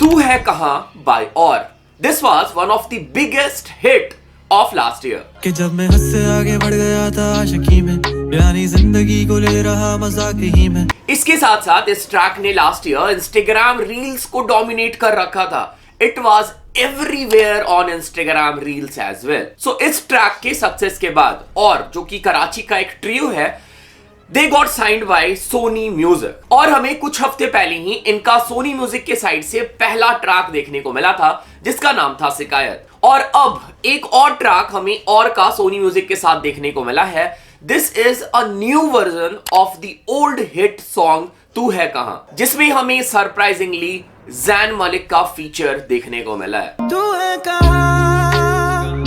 तू है कहां by और this was one of the biggest hit of last year. कि जब मैं हद से आगे बढ़ गया था आशिकी में, यानी जिंदगी को ले रहा मजाक ही में। इसके साथ साथ इस ट्रैक ने लास्ट ईयर इंस्टाग्राम रील्स को डोमिनेट कर रखा था. It was everywhere on Instagram reels as well. So इस ट्रैक के सक्सेस के बाद और जो कि कराची का एक ट्रियो है, they got signed by Sony Music. और हमें कुछ हफ्ते पहले ही इनका सोनी म्यूजिक के साइड से पहला ट्रैक देखने को मिला था जिसका नाम था शिकायत. और अब एक और ट्रैक हमें और का सोनी म्यूजिक के साथ देखने को मिला है. This is a new version of the old hit song तू है कहां, जिसमें हमें सरप्राइजिंगली जैन मलिक का फीचर देखने को मिला है. तू है कहां,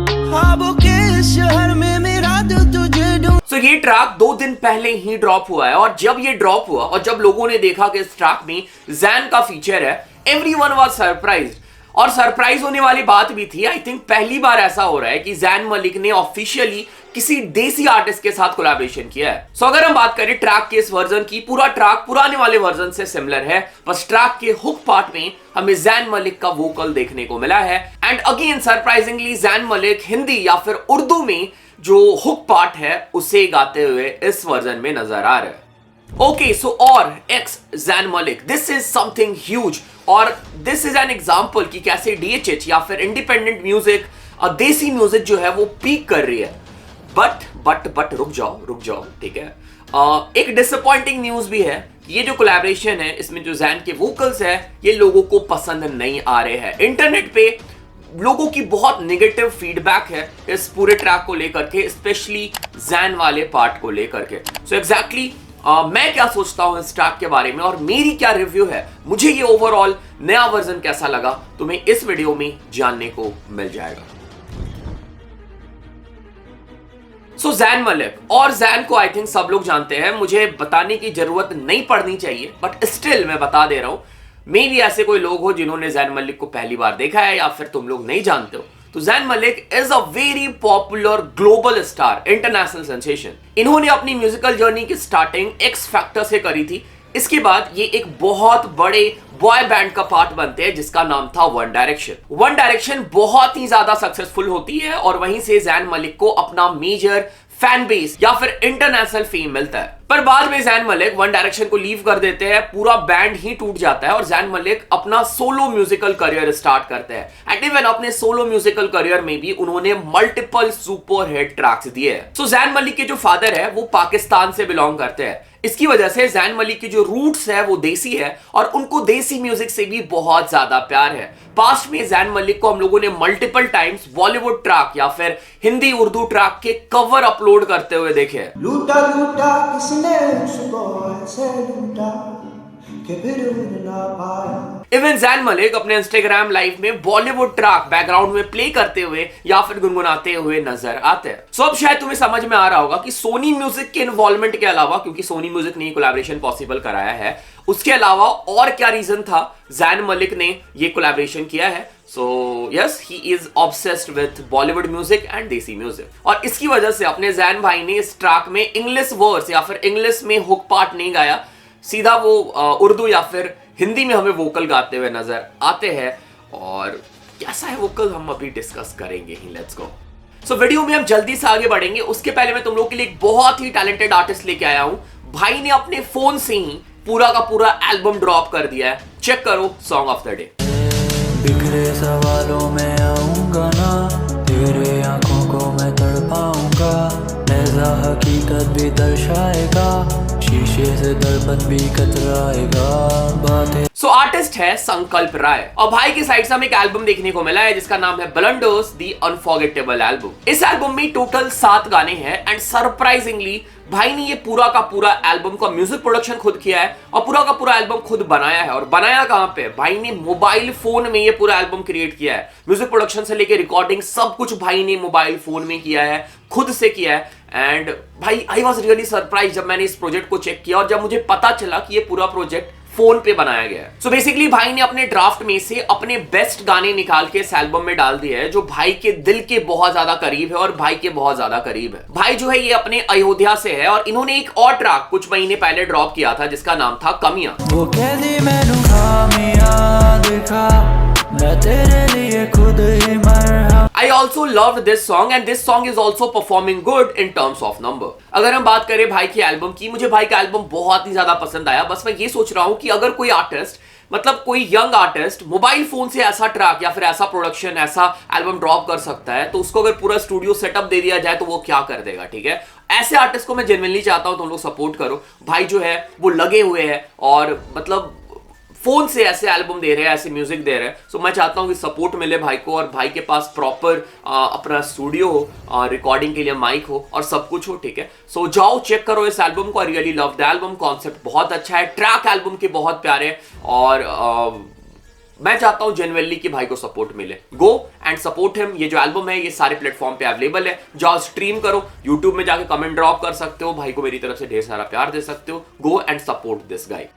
ख्वाबों के शहर में मेरा दिल तुझे ढूंढ. So, ये ट्रैक 2 दिन पहले ही ड्रॉप हुआ है और जब ये ड्रॉप हुआ और जब लोगों ने देखा कि इस ट्रैक में जैन का फीचर है, एवरीवन वाज सरप्राइज्ड. और सरप्राइज होने वाली बात भी थी. आई थिंक पहली बार ऐसा हो रहा है कि जैन मलिक ने ऑफिशियली किसी देसी आर्टिस्ट के साथ कोलैबोरेशन किया है. सो अगर हम बात करें ट्रैक के इस वर्जन की, पूरा ट्रैक पुराने वाले वर्जन से सिमिलर है, बस ट्रैक के हुक पार्ट में हमें जैन मलिक का वोकल देखने को मिला है. And again surprisingly Jain Malik Hindi या फिर उर्दू में जो हुक पार्ट है उसे गाते हुए इस वर्जन में नजर आ रहा है. ओके, सो और x Jain Malik, this is something huge. और दिस इज एन एग्जांपल कि कैसे डीएचएच या फिर इंडिपेंडेंट म्यूजिक, देसी म्यूजिक जो है वो पीक कर रही है. बट रुक जाओ, ठीक है. एक डिसअपॉइंटिंग न्यूज भी है. ये जो कोलैबोरेशन है इसमें जो जैन के वोकल्स है ये लोगों को पसंद नहीं आ रहे हैं. इंटरनेट पे लोगों की बहुत नेगेटिव फीडबैक है इस पूरे ट्रैक को लेकर के, स्पेशली जैन वाले पार्ट को लेकर के. सो एग्जैक्टली मैं क्या सोचता हूं इस ट्रैक के बारे में और मेरी क्या रिव्यू है, मुझे ये ओवरऑल नया वर्जन कैसा लगा, तुम्हें इस वीडियो में जानने को मिल जाएगा. सो जैन मलिक, और जैन को आई थिंक सब लोग जानते हैं, मुझे बताने की जरूरत नहीं पड़नी चाहिए, बट स्टिल मैं बता दे रहा हूं. मे भी ऐसे कोई लोग हो जिन्होंने जैन मलिक को पहली बार देखा है या फिर तुम लोग नहीं जानते हो. तो Jain Malik is a very popular global star, international sensation. इन्होंने अपनी म्यूजिकल जर्नी की स्टार्टिंग एक्स फैक्टर से करी थी. इसके बाद ये एक बहुत बड़े बॉय बैंड का पार्ट बनते हैं जिसका नाम था वन डायरेक्शन. वन डायरेक्शन बहुत ही ज्यादा सक्सेसफुल होती है और वहीं से जैन मलिक को अपना मेजर फैन बेस या फिर इंटरनेशनल फेम मिलता है. पर बाद में जैन मलिक वन डायरेक्शन को लीव कर देते हैं, पूरा बैंड ही टूट जाता है और जैन मलिक अपना सोलो म्यूजिकल करियर स्टार्ट करते हैं. एंड इवन अपने सोलो म्यूजिकल करियर में भी उन्होंने मल्टीपल सुपर हिट ट्रैक्स दिए हैं. सो जैन मलिक के जो फादर है वो पाकिस्तान से बिलोंग करते हैं. इसकी वजह से जैन मलिक की जो रूट्स है वो देसी है और उनको देसी म्यूजिक से भी बहुत ज्यादा प्यार है. पास्ट में जैन मलिक को हम लोगों ने मल्टीपल टाइम्स बॉलीवुड ट्रैक या फिर हिंदी उर्दू ट्रैक के कवर अपलोड करते हुए देखे. लूटा लूटा किसने उसको ऐसे लूटा कि फिर ना पाया. इवन जैन मलिक अपने इंस्टाग्राम लाइव में बॉलीवुड ट्रैक बैकग्राउंड में प्ले करते हुए या फिर गुनगुनाते हुए नजर आते हैं. सो अब शायद तुम्हें समझ में आ रहा होगा कि सोनी म्यूजिक के इन्वॉल्वमेंट के अलावा, क्योंकि सोनी म्यूजिक ने कोलैबोरेशन पॉसिबल कराया है, उसके अलावा और क्या रीजन था जैन मलिक ने ये कोलैबोरेशन किया है. So yes, he is obsessed with Bollywood music and देसी म्यूजिक. और इसकी वजह से अपने जैन भाई ने इस ट्रैक में इंग्लिश वर्स या फिर इंग्लिश में हुक पार्ट नहीं गाया, सीधा वो उर्दू या फिर हिंदी में हमें वोकल गाते हुए नजर आते हैं. और कैसा है वोकल हम अभी डिस्कस करेंगे ही. Let's go. सो वीडियो में हम जल्दी से आगे बढ़ेंगे. उसके पहले मैं तुम लोग के लिए एक बहुत ही टैलेंटेड आर्टिस्ट लेके आया हूं. भाई ने अपने फोन से ही पूरा का पूरा एल्बम ड्रॉप कर दिया है. चेक करो सॉन्ग ऑफ द डे. बिखरे सवालों में आऊंगा ना, तेरे आंखों को मैं तड़पाऊंगा, ऐसा हकीकत भी दर्शाएगा, शीशे से दर्पण भी कतराएगा. बातें सो आर्टिस्ट है संकल्प राय और भाई की साइड से हमें एक एल्बम देखने को मिला है जिसका नाम है ब्लंडर्स द अनफॉरगेटेबल एल्बम. इस एल्बम में टोटल 7 गाने हैं एंड सरप्राइजिंगली भाई ने ये पूरा का पूरा एल्बम का म्यूजिक प्रोडक्शन खुद किया है और पूरा का पूरा एल्बम खुद बनाया है. और बनाया कहां पे? भाई ने मोबाइल फोन में ये पूरा एल्बम क्रिएट किया है. म्यूजिक प्रोडक्शन से लेके रिकॉर्डिंग सब कुछ भाई ने मोबाइल फोन में किया है, खुद से किया है. एंड भाई आई वॉज रियली सरप्राइज जब मैंने इस प्रोजेक्ट को चेक किया और जब मुझे पता चला कि ये पूरा प्रोजेक्ट फोन पे बनाया गया है. सो बेसिकली भाई ने अपने ड्राफ्ट में से अपने बेस्ट गाने निकाल के इस एल्बम में डाल दिए हैं जो भाई के दिल के बहुत ज्यादा करीब है और भाई के बहुत ज्यादा करीब है. भाई जो है ये अपने अयोध्या से है और इन्होंने एक और ट्रैक कुछ महीने पहले ड्रॉप किया था जिसका नाम था कमियां. वो कहती मैनू खामियां देखा, मैं तेरे लिए खुद ही मर। I also loved this song and this song is also performing good in terms of number. अगर हम बात करें भाई की एल्बम की, मुझे भाई का एल्बम बहुत ही ज्यादा पसंद आया। बस मैं ये सोच रहा हूं कि अगर कोई आर्टिस्ट, मतलब कोई यंग आर्टिस्ट मोबाइल फोन से ऐसा ट्रैक या फिर ऐसा प्रोडक्शन, ऐसा एल्बम ड्रॉप कर सकता है, तो उसको अगर पूरा स्टूडियो सेटअप दे दिया जाए तो वो क्या कर देगा, ठीक है। ऐसे आर्टिस्ट को मैं जेन्युइनली चाहता हूं तुम लोग सपोर्ट करो। भाई जो है वो लगे हुए हैं और मतलब फोन से ऐसे एल्बम दे रहे हैं, ऐसे म्यूजिक दे रहे हैं। सो मैं चाहता हूं कि सपोर्ट मिले भाई को और भाई के पास प्रॉपर अपना स्टूडियो हो, रिकॉर्डिंग के लिए माइक हो और सब कुछ हो, ठीक है। सो जाओ चेक करो इस एल्बम को। I really love the album, concept बहुत अच्छा है, ट्रैक एल्बम के बहुत प्यारे और मैं चाहता हूं जेन्युइनली कि भाई को सपोर्ट मिले। गो एंड सपोर्ट हिम। ये जो एल्बम है ये सारे प्लेटफॉर्म पे अवेलेबल है, जाओ स्ट्रीम करो, यूट्यूब में जाके कमेंट ड्रॉप कर सकते हो, भाई को मेरी तरफ से ढेर सारा प्यार दे सकते हो। Go and support this guy.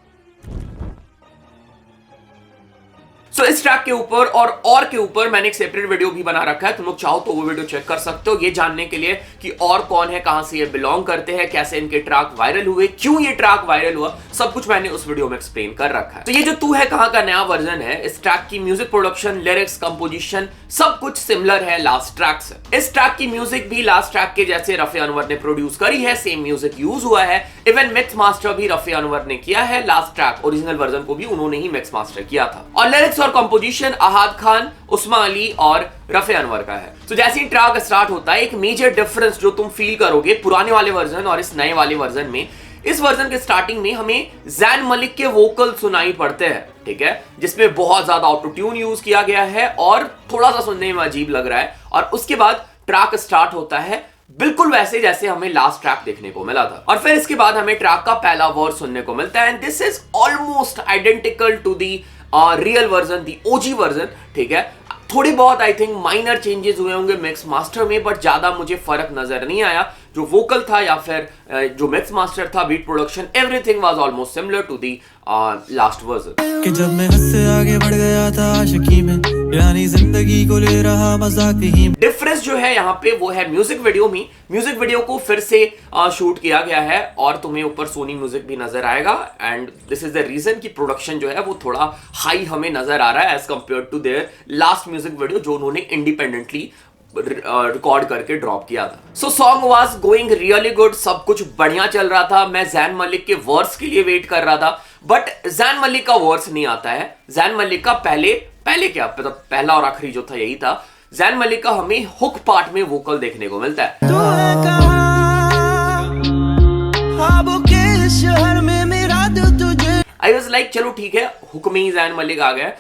So इस ट्रैक के ऊपर और के ऊपर मैंने एक सेपरेट वीडियो भी बना रखा है, तुम लोग चाहो तो वो वीडियो चेक कर सकते हो, ये जानने के लिए कि और कौन है, कहां से ये बिलोंग करते हैं, कैसे इनके ट्रैक वायरल हुए, क्यों ये ट्रैक वायरल हुआ, सब कुछ मैंने उस वीडियो में एक्सप्लेन कर रखा है। तो ये जो तू है कहां का नया वर्जन है, इस ट्रैक की म्यूजिक प्रोडक्शन, लिरिक्स, कंपोजिशन सब कुछ सिमिलर है लास्ट ट्रैक से। इस ट्रैक की म्यूजिक भी लास्ट ट्रैक के जैसे रफी अनवर ने प्रोड्यूस करी है, सेम म्यूजिक यूज हुआ है। इवन मिक्स मास्टर भी रफी अनवर ने किया है, लास्ट ट्रैक ओरिजिनल वर्जन को भी उन्होंने ही मिक्स मास्टर किया था। और लिरिक्स और कंपोजिशन अहाद खान, उस्मा अली और रफी अनवर का है। तो जैसे ही ट्रैक स्टार्ट होता है, एक मेजर डिफरेंस जो तुम फील करोगे पुराने वाले वर्जन और इस नए वाले वर्जन में, इस वर्जन के स्टार्टिंग में हमें जैन मलिक के वोकल सुनाई पड़ते हैं, ठीक है, जिसमें बहुत ज्यादा ऑटो ट्यून यूज किया गया है और थोड़ा सा सुनने में अजीब लग रहा है। और उसके बाद ट्रैक स्टार्ट होता है बिल्कुल वैसे जैसे हमें लास्ट ट्रैक देखने को मिला था। और फिर इसके बाद हमें ट्रैक का पहला वर्स सुनने को मिलता है and this is almost identical to the real version, the OG version, ठीक है। थोड़ी बहुत आई थिंक माइनर चेंजेस हुए होंगे मिक्स मास्टर में, बट ज्यादा मुझे फर्क नजर नहीं आया। जो वोकल था या फिर जो मिक्स मास्टर था, beat production, everything was almost similar to the last version. कि जब मैं हद से आगे बढ़ गया था आशिकी में, यानी जिंदगी को ले रहा मजाक ही। डिफरेंस जो है यहाँ पे वो है म्यूजिक वीडियो में। म्यूजिक वीडियो को फिर से शूट किया गया है और तुम्हें ऊपर सोनी म्यूजिक भी नजर आएगा and this is the reason कि प्रोडक्शन जो है वो थोड़ा हाई हमें नजर आ रहा है as compare to their last music video जो उन्होंने इंडिपेंडेंटली रिकॉर्ड करके ड्रॉप किया था। So song was going really good, सब कुछ बढ़िया चल रहा था। मैं जैन मलिक के वर्स के लिए वेट कर रहा था, बट जैन मलिक का वर्स नहीं आता है। जैन मलिक का पहले क्या मतलब पहला और आखिरी जो था यही था। जैन मलिक का हमें हुक पार्ट में वोकल देखने को मिलता है। आई वाज लाइक चलो ठीक है, हुक में ही जैन मलिक आ गया,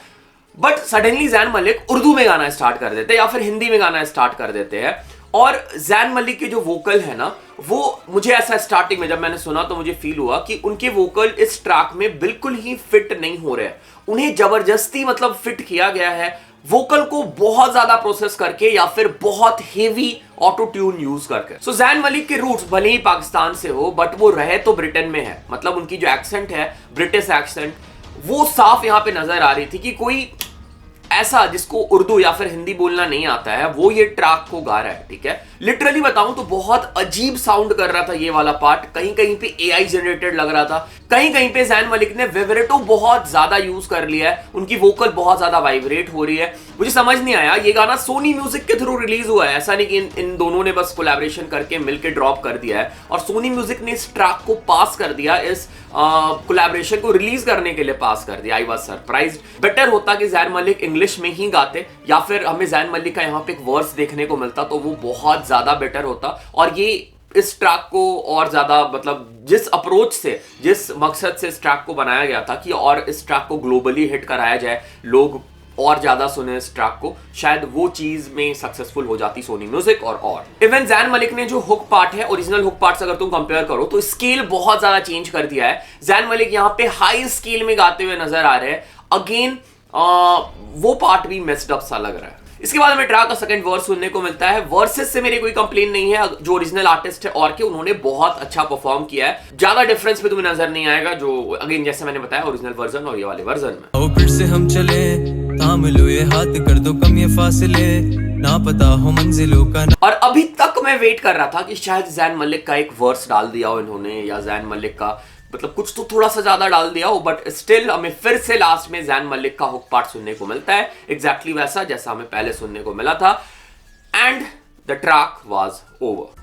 बट सडनली जैन मलिक उर्दू में गाना स्टार्ट कर देते हैं या फिर हिंदी में गाना स्टार्ट कर देते हैं। और जैन मलिक के जो वोकल है ना, वो मुझे ऐसा स्टार्टिंग में जब मैंने सुना तो मुझे फील हुआ कि उनके वोकल इस ट्रैक में बिल्कुल ही फिट नहीं हो रहे हैं। उन्हें जबरदस्ती मतलब फिट किया गया है, वोकल को बहुत ज्यादा प्रोसेस करके या फिर बहुत हेवी ऑटो ट्यून यूज करके। सो जैन मलिक के रूट्स भले ही पाकिस्तान से हो, बट वो रहे तो ब्रिटेन में है। मतलब उनकी जो एक्सेंट है, ब्रिटिश एक्सेंट, वो साफ यहां पे नजर आ रही थी कि कोई ऐसा जिसको उर्दू या फिर हिंदी बोलना नहीं आता है वो ये ट्रैक को गा रहा है, ठीक है। लिटरली बताऊं तो बहुत अजीब साउंड कर रहा था ये वाला पार्ट, कहीं कहीं पे एआई जनरेटेड लग रहा था, कहीं कहीं पे जैन मलिक ने विब्रेटो बहुत ज्यादा यूज कर लिया है, उनकी वोकल बहुत ज्यादा वाइब्रेट हो रही है। मुझे समझ नहीं आया, ये गाना सोनी म्यूजिक के थ्रू रिलीज हुआ है, ऐसा नहीं कि इन दोनों ने बस कोलैबोरेशन करके मिलकर ड्रॉप कर दिया है और सोनी म्यूजिक ने इस ट्रैक को पास कर दिया, इस कोलैबोरेशन को रिलीज करने के लिए पास कर दिया। I was surprised. बेटर होता कि जैन मलिक इंग्लिश में ही गाते या फिर हमें जैन मलिक का यहाँ पे एक वर्स देखने को मिलता तो वो बहुत ज्यादा बेटर होता। और ये इस ट्रैक को और ज्यादा मतलब जिस अप्रोच से, जिस मकसद से इस ट्रैक को बनाया गया था कि और इस ट्रैक को ग्लोबली हिट कराया जाए, लोग और ज्यादा सुने इस ट्रैक को, शायद वो चीज में सक्सेसफुल हो जाती सोनी म्यूजिक। और इवन जैन मलिक ने जो हुक पार्ट है, ओरिजिनल हुक पार्ट से अगर तुम कंपेयर करो तो स्केल बहुत ज्यादा चेंज कर दिया है। जैन मलिक यहाँ पे हाई स्केल में गाते हुए नजर आ रहे हैं। अगेन वो पार्ट भी मेस्ड अप सा लग रहा है। इसके बाद हमें ट्रैक का सेकंड वर्स सुनने को मिलता है। वर्सेस से मेरी कोई कंप्लेन नहीं है, जो ओरिजिनल आर्टिस्ट है और के उन्होंने बहुत अच्छा परफॉर्म किया है, ज्यादा डिफरेंस भी तुम्हें नजर नहीं आएगा, जो अगेन जैसे मैंने बताया ओरिजिनल वर्जन और ये वाले वर्जन में। फिर से हम चले, थाम लो ये हाथ, कर दो कम ये फासले, ना पता हो मंजिलों का। और अभी तक मैं वेट कर रहा था कि शायद जैन मलिक का एक वर्स डाल दिया हो इन्होंने, या जैन मलिक का मतलब कुछ तो थोड़ा सा ज्यादा डाल दिया हो, बट स्टिल हमें फिर से लास्ट में जैन मलिक का हुक पार्ट सुनने को मिलता है, एग्जैक्टली वैसा जैसा हमें पहले सुनने को मिला था, and the track was over.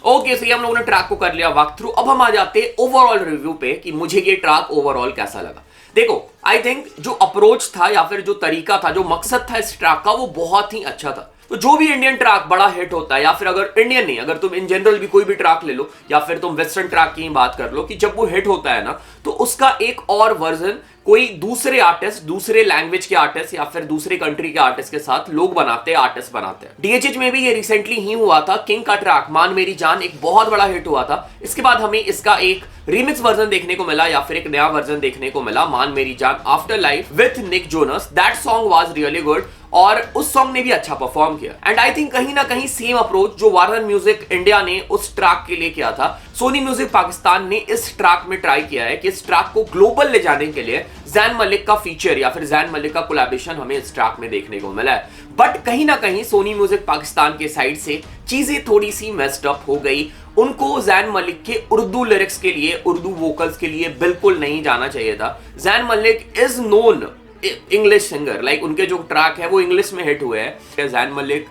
Okay, so हम लोगों ने ट्रैक को कर लिया वॉक थ्रू। अब हम आ जाते हैं ओवरऑल रिव्यू पे कि मुझे ये ट्रैक ओवरऑल कैसा लगा। देखो, आई थिंक जो अप्रोच था या फिर जो तरीका था, जो मकसद था इस ट्रैक का, वो बहुत ही अच्छा था। तो जो भी इंडियन ट्रैक बड़ा हिट होता है, या फिर अगर इंडियन नहीं, अगर तुम इन जनरल भी कोई भी ट्रैक ले लो, या फिर तुम वेस्टर्न ट्रैक की बात कर लो, कि जब वो हिट होता है ना, तो उसका एक और वर्जन कोई दूसरे आर्टिस्ट, दूसरे लैंग्वेज के आर्टिस्ट या फिर दूसरे कंट्री के आर्टिस्ट के साथ लोग बनाते हैं, आर्टिस्ट बनाते हैं। डीएचएच में भी ये रिसेंटली ही हुआ था, किंग का ट्रैक मान मेरी जान एक बहुत बड़ा हिट हुआ था। इसके बाद हमें इसका एक रीमिक्स वर्जन देखने को मिला, या फिर एक नया वर्जन देखने को मिला, Maan Meri Jaan after life with Nick Jonas. That song was really good, और उस सॉन्ग ने भी अच्छा परफॉर्म किया। एंड आई थिंक कहीं ना कहीं सेम अप्रोच जो वार्नर म्यूजिक इंडिया ने उस ट्रैक के लिए किया था, सोनी म्यूजिक पाकिस्तान ने इस ट्रैक में ट्राई किया है कि इस ट्रैक को ग्लोबल ले जाने के लिए जैन मलिक का फीचर या फिर जैन मलिक का कोलैबोरेशन हमें इस ट्रैक में देखने को मिला है। बट कहीं ना कहीं सोनी म्यूजिक पाकिस्तान के साइड से चीजें थोड़ी सी मेस्ड अप हो गई। उनको जैन मलिक के उर्दू लिरिक्स के लिए, उर्दू वोकल्स के लिए बिल्कुल नहीं जाना चाहिए था। Jain Malik is known English singer, like उनके जो ट्रैक है वो इंग्लिश में हिट हुए हैं। Jain Malik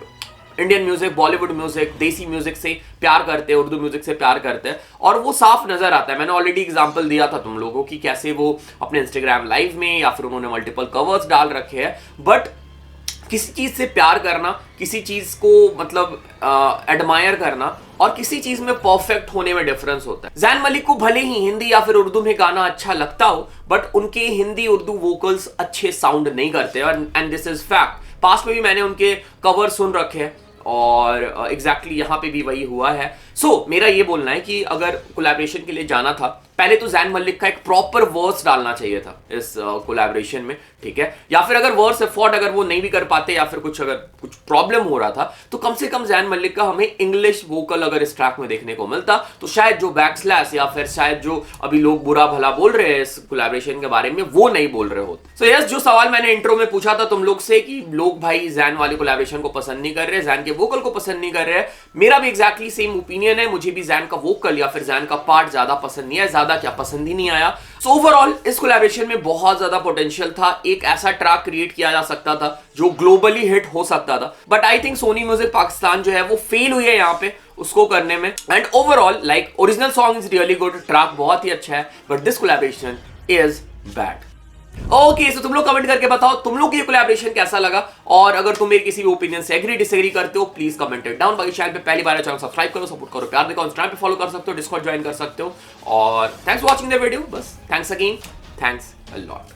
Indian music, Bollywood music, देसी म्यूजिक से प्यार करते हैं, उर्दू म्यूजिक से प्यार करते हैं, और वो साफ नजर आता है। मैंने ऑलरेडी एग्जांपल दिया था तुम लोगों की कैसे वो अपने इंस्टाग्राम लाइव में या फिर उन्होंने मल्टीपल कवर्स डाल रखे हैं। बट किसी चीज से प्यार करना, किसी चीज को मतलब एडमायर करना और किसी चीज में परफेक्ट होने में डिफरेंस होता है। जैन मलिक को भले ही हिंदी या फिर उर्दू में गाना अच्छा लगता हो, बट उनके हिंदी उर्दू वोकल्स अच्छे साउंड नहीं करते, and this is fact. Past में भी मैंने उनके कवर सुन रखे हैं, और एग्जैक्टली यहाँ पे भी वही हुआ है। सो मेरा ये बोलना है कि अगर कोलैबोरेशन के लिए जाना था, पहले तो जैन मलिक का एक प्रॉपर वर्स डालना चाहिए था इस कोलैबोरेशन में, ठीक है। या फिर अगर वर्स अफोर्ड अगर वो नहीं भी कर पाते, या फिर अगर कुछ प्रॉब्लम हो रहा था, तो कम से कम जैन मलिक का हमें इंग्लिश वोकल अगर इस ट्रैक में देखने को मिलता, तो शायद जो बैकस्लैश या फिर शायद जो अभी लोग बुरा भला बोल रहे हैं इस कोलैबोरेशन के बारे में, वो नहीं बोल रहे होते। सो यस, जो सवाल मैंने इंट्रो में पूछा था तुम लोग से कि लोग भाई जैन वाले कोलैबोरेशन को पसंद नहीं कर रहे, जैन के वोकल को पसंद नहीं कर रहे, मेरा भी एग्जैक्टली सेम ओपिनियन है। मुझे भी जैन का वोकल या फिर जैन का पार्ट ज्यादा पसंद नहीं है, ज्यादा क्या पसंद ही नहीं आया। सो ओवरऑल इस कोलैबोरेशन में बहुत ज्यादा पोटेंशियल था, एक ऐसा ट्रैक क्रिएट किया जा सकता था जो ग्लोबली हिट हो सकता था, but I think Sony Music Pakistan जो है वो फेल हुई है यहाँ पे उसको करने में। And overall like original song is really good, track बहुत ही अच्छा है, but this collaboration is bad. Okay, so तुम लोग कमेंट करके बताओ तुम लोग ये कोलैबोरेशन कैसा लगा, और अगर तुम मेरे किसी भी ओपिनियन से एग्री डिसएग्री करते हो, प्लीज कमेंट इट डाउन। बाकी चैनल पे पहली बार है, चैनल सब्सक्राइब करो, सपोर्ट करो, प्यार देखो, इंस्टाग्राम पे फॉलो कर सकते हो, डिस्कॉर्ड ज्वाइन कर सकते हो, और thanks for watching the video. बस thanks again, thanks a lot.